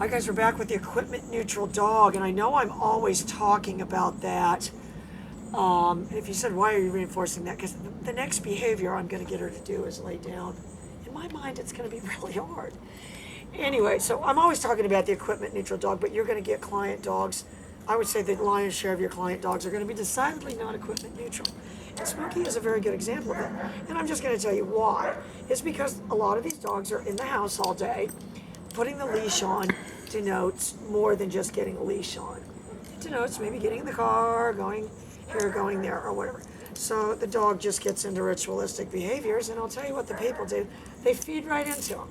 Hi guys, we're back with the equipment neutral dog, and I know I'm always talking about that. If you said, why are you reinforcing that? Because the next behavior I'm going to get her to do is lay down. In my mind, it's going to be really hard. Anyway, so I'm always talking about the equipment neutral dog, but you're going to get client dogs. I would say the lion's share of your client dogs are going to be decidedly not equipment neutral. And Smokey is a very good example of that. And I'm just going to tell you why. It's because a lot of these dogs are in the house all day. Putting the leash on denotes more than just getting a leash on. It denotes maybe getting in the car, going here, going there, or whatever. So the dog just gets into ritualistic behaviors, and I'll tell you what the people do. They feed right into them.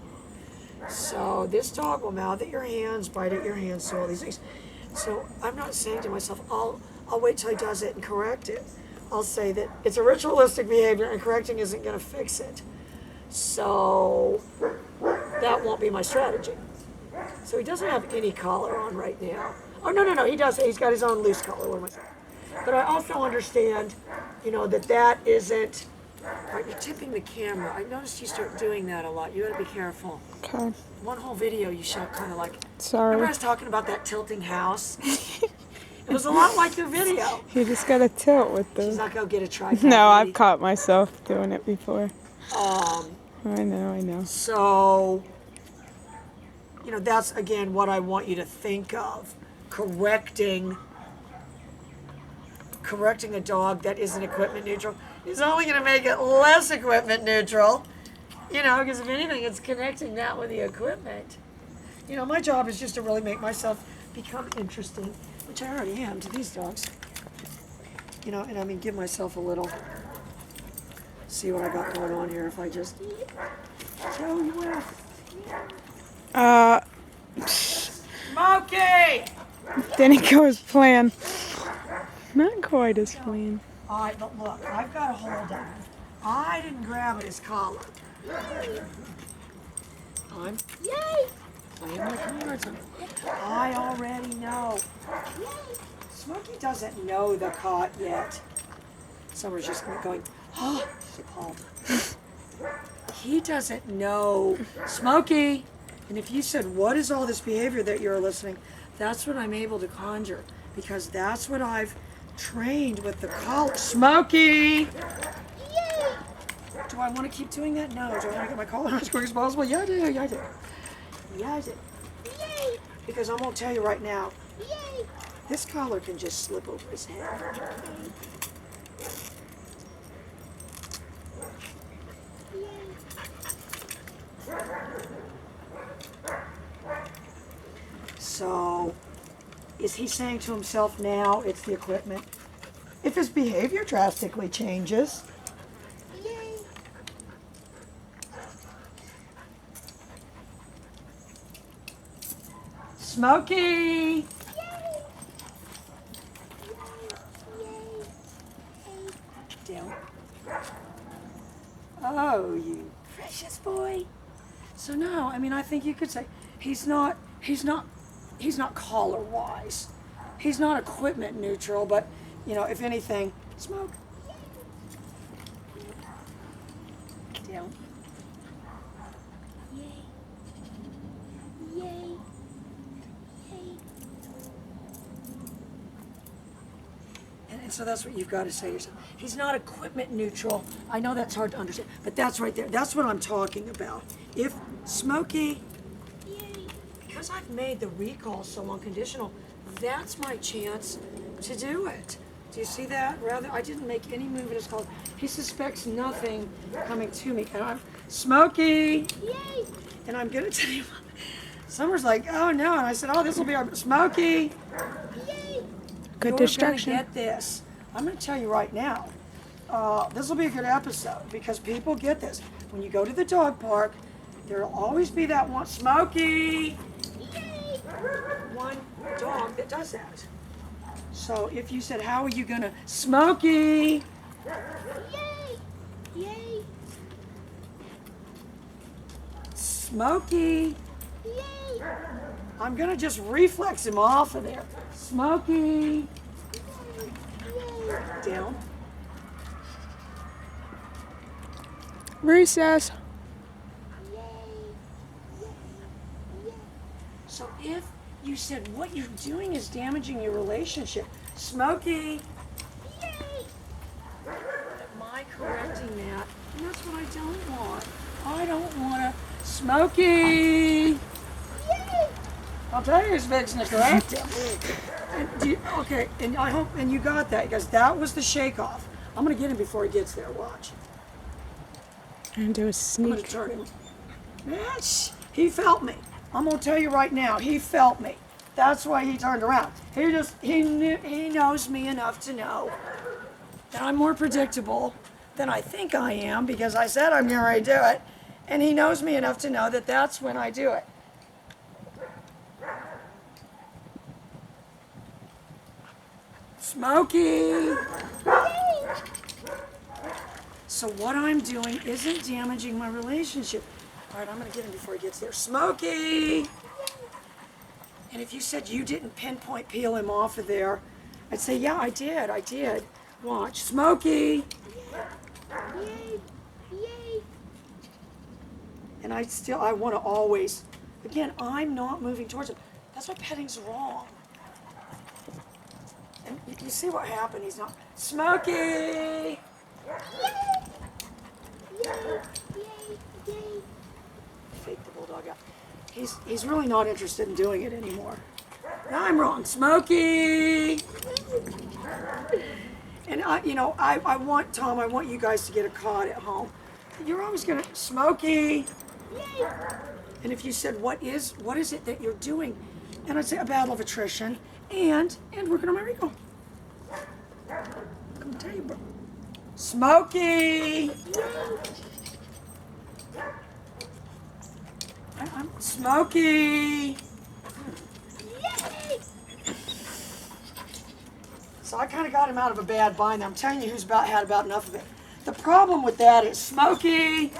So this dog will mouth at your hands, bite at your hands, do all these things. So I'm not saying to myself, I'll wait till he does it and correct it. I'll say that it's a ritualistic behavior and correcting isn't going to fix it. So that won't be my strategy. So he doesn't have any collar on right now. Oh, no, he does. He's got his own loose collar. What am I saying? But I also understand, that isn't... All right, you're tipping the camera. I noticed you start doing that a lot. You got to be careful. Okay. One whole video you shot kind of like... Sorry. Remember I was talking about that tilting house? It was a lot like your video. You just gotta tilt with She's the... not going to get a tripod. No, lady. I've caught myself doing it before. I know. So, that's, again, what I want you to think of. Correcting a dog that isn't equipment neutral is only going to make it less equipment neutral. Because if anything, it's connecting that with the equipment. My job is just to really make myself become interesting, which I already am to these dogs. And give myself a little, see what I got going on here if I just, Joe, you want Smokey! Didn't go as planned. Not quite as planned. All right, but look, I've got a hold of him. I didn't grab at his collar. I'm playing my cards. I already know. Smokey doesn't know the caught yet. Summer's just going, oh, she's appalled. He doesn't know. Smokey! And if you said, what is all this behavior that you're listening? That's what I'm able to conjure. Because that's what I've trained with the collar. Smokey! Yay! Do I want to keep doing that? No. Do I want to get my collar as quick as possible? Yeah, I do. Yay! Because I'm going to tell you right now, yay! This collar can just slip over his head. So, is he saying to himself now, it's the equipment? If his behavior drastically changes, yay! Smokey! Yay! Down. Oh, you precious boy. So no, I think you could say he's not collar-wise. He's not equipment neutral, but, if anything, smoke. Down. Yay. And so that's what you've got to say to yourself. He's not equipment neutral. I know that's hard to understand, but that's right there. That's what I'm talking about. If Smokey... Because I've made the recall so unconditional, that's my chance to do it. Do you see that? Rather, I didn't make any move in his collar. He suspects nothing coming to me. And I'm, Smokey! Yay! And I'm going to tell you, Summer's like, oh no. And I said, oh, this will be our, Smokey! Yay! Good distraction. You're going to get this. I'm going to tell you right now, this will be a good episode because people get this. When you go to the dog park, there'll always be that one, Smokey! One dog that does that. So if you said, how are you gonna, Smokey! Yay! Smokey! Yay! I'm gonna just reflex him off of there. Smokey! Down. Recess. So if you said what you're doing is damaging your relationship, Smokey, am I correcting that? And that's what I don't want. I don't want to, Smokey. I'll tell you who's fixing to correct him. Okay, and I hope, and you got that, because that was the shake off. I'm gonna get him before he gets there, watch. I'm gonna do a I'm gonna sneak. turn him. Man, he felt me. I'm gonna tell you right now, he felt me. That's why he turned around. He knows me enough to know that I'm more predictable than I think I am, because I said I'm getting ready to do it. And he knows me enough to know that that's when I do it. Smokey! So what I'm doing isn't damaging my relationship. All right, I'm gonna get him before he gets there. Smokey! And if you said you didn't pinpoint peel him off of there, I'd say, yeah, I did. Watch. Smokey! And I want to always, again, I'm not moving towards him. That's why petting's wrong. And you see what happened? He's not. Smokey! Fake the bulldog out. He's really not interested in doing it anymore. I'm wrong. Smokey! And I want, Tom, I want you guys to get a cod at home. You're always gonna, Smokey! And if you said, what is it that you're doing? And I'd say a battle of attrition and working on my Rico. I'm gonna tell you, bro. Smokey! I'm Smokey! So I kind of got him out of a bad bind. I'm telling you who's had about enough of it. The problem with that is Smokey!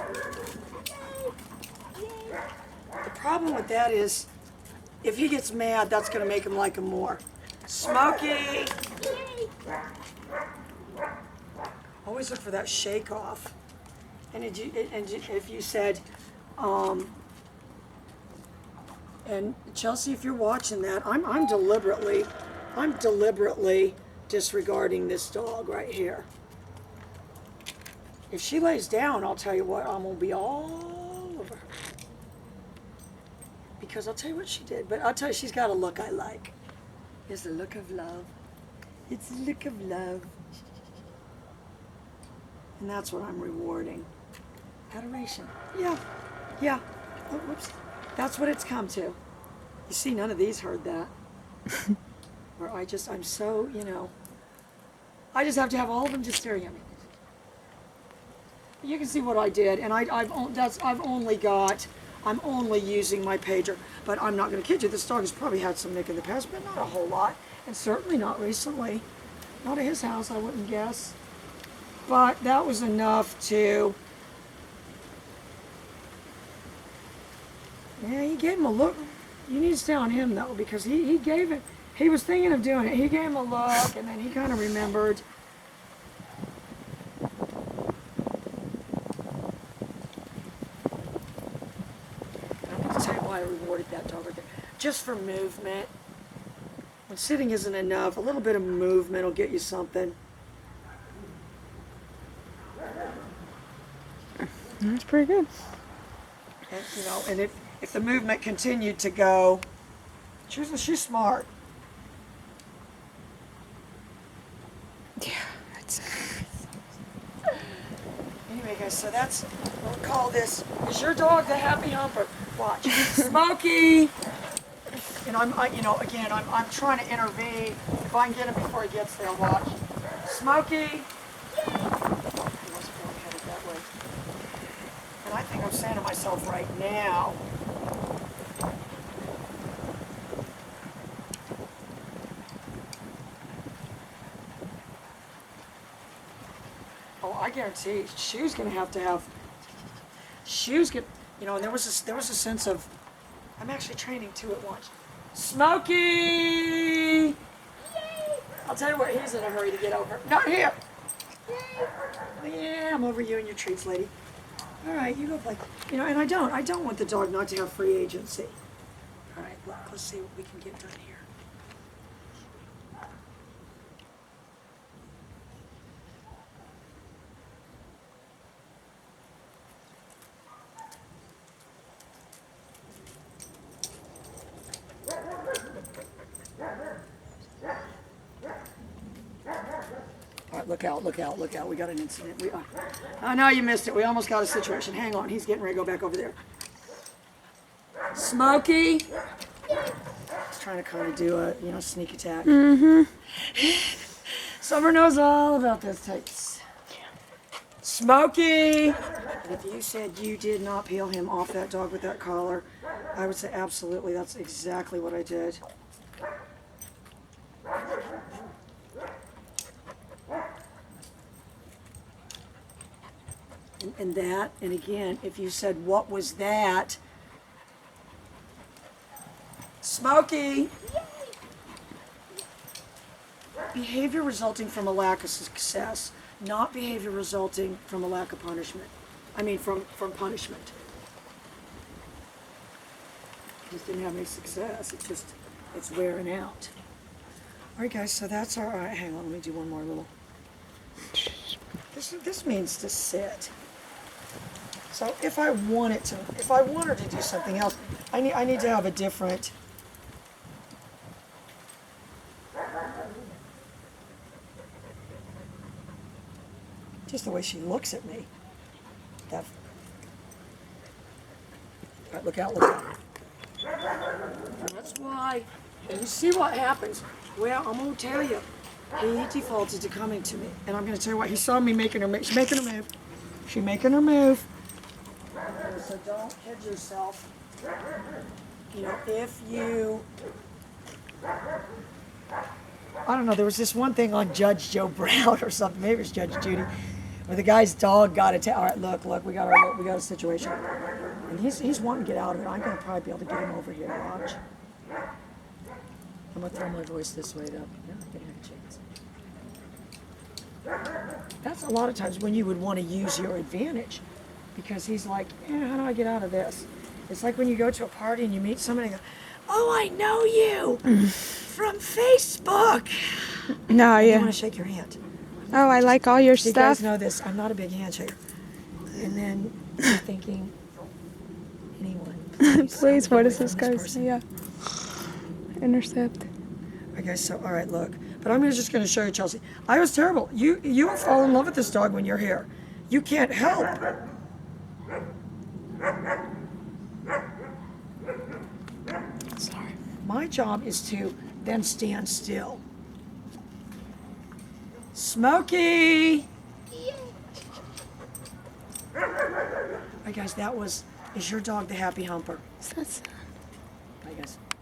The problem with that is if he gets mad, that's going to make him like him more. Smokey! Always look for that shake off. And if you said, and Chelsea, if you're watching that, I'm deliberately disregarding this dog right here. If she lays down, I'll tell you what, I'm gonna be all over her. Because I'll tell you what she did, but I'll tell you she's got a look I like. It's a look of love. It's a look of love. And that's what I'm rewarding. Adoration. Yeah. Oh, whoops. That's what it's come to. You see, none of these heard that. Or I'm so, I just have to have all of them just staring at me. You can see what I did, and I'm only using my pager. But I'm not going to kid you, this dog has probably had some nick in the past, but not a whole lot. And certainly not recently. Not at his house, I wouldn't guess. But that was enough to... Yeah, he gave him a look. You need to stay on him, though, because he gave it... He was thinking of doing it. He gave him a look, and then he kind of remembered. I'm going to tell you why I rewarded that dog right there. Just for movement. When sitting isn't enough, a little bit of movement will get you something. That's pretty good. And, if the movement continued to go, she's smart. Yeah, that's. Anyway, guys, so we'll call this, is your dog the happy humper? Watch. Smokey! And I'm trying to intervene. If I can get him before he gets there, watch. Smokey! He wasn't going headed that way. And I think I'm saying to myself right now, I guarantee Shoe's going to have. Shoe's going, and there was a sense of, I'm actually training too at once. Smokey! Yay! I'll tell you what, he's in a hurry to get over. Not here! Yay! Yeah, I'm over you and your treats, lady. All right, you go play. And I don't want the dog not to have free agency. All right, look, let's see what we can get done here. All right, look out, look out, look out. We got an incident. I know you missed it. We almost got a situation. Hang on, he's getting ready to go back over there. Smokey! He's trying to kind of do a, sneak attack. Summer knows all about those types. Smokey! And if you said you did not peel him off that dog with that collar, I would say absolutely. That's exactly what I did. And that, and again, if you said, what was that? Smokey! Behavior resulting from a lack of success, not behavior resulting from a lack of punishment. I mean, from punishment. Just didn't have any success. It's wearing out. All right, guys, so that's our, hang on, let me do one more little. This means to sit. So if I wanted to do something else, I need to have a different. Just the way she looks at me. All right, look out, look out. And that's why, and you see what happens. Well, I'm going to tell you, he defaulted to coming to me. And I'm going to tell you what, he saw me making her move. She's making her move. She's making her move. So don't kid yourself. If you, I don't know, there was this one thing on Judge Joe Brown or something, maybe it was Judge Judy, where the guy's dog got attacked. All right, look, we got a situation. And he's wanting to get out of it. I'm going to probably be able to get him over here. Watch. I'm going to throw my voice this way, though. Yeah, I didn't have a chance. That's a lot of times when you would want to use your advantage. Because he's like, how do I get out of this? It's like when you go to a party and you meet somebody and go, oh, I know you from Facebook. No, I yeah. want to shake your hand. Oh, I like all your You guys stuff. know this. I'm not a big handshaker. And then you're thinking, anyone. Please, what does does this guy say? Yeah. Intercept. Okay, so, all right, look. But I'm just going to show you, Chelsea. I was terrible. You will fall in love with this dog when you're here. You can't help. Sorry. My job is to then stand still. Smokey! All right, guys, is your dog the happy humper? That's Bye, guys.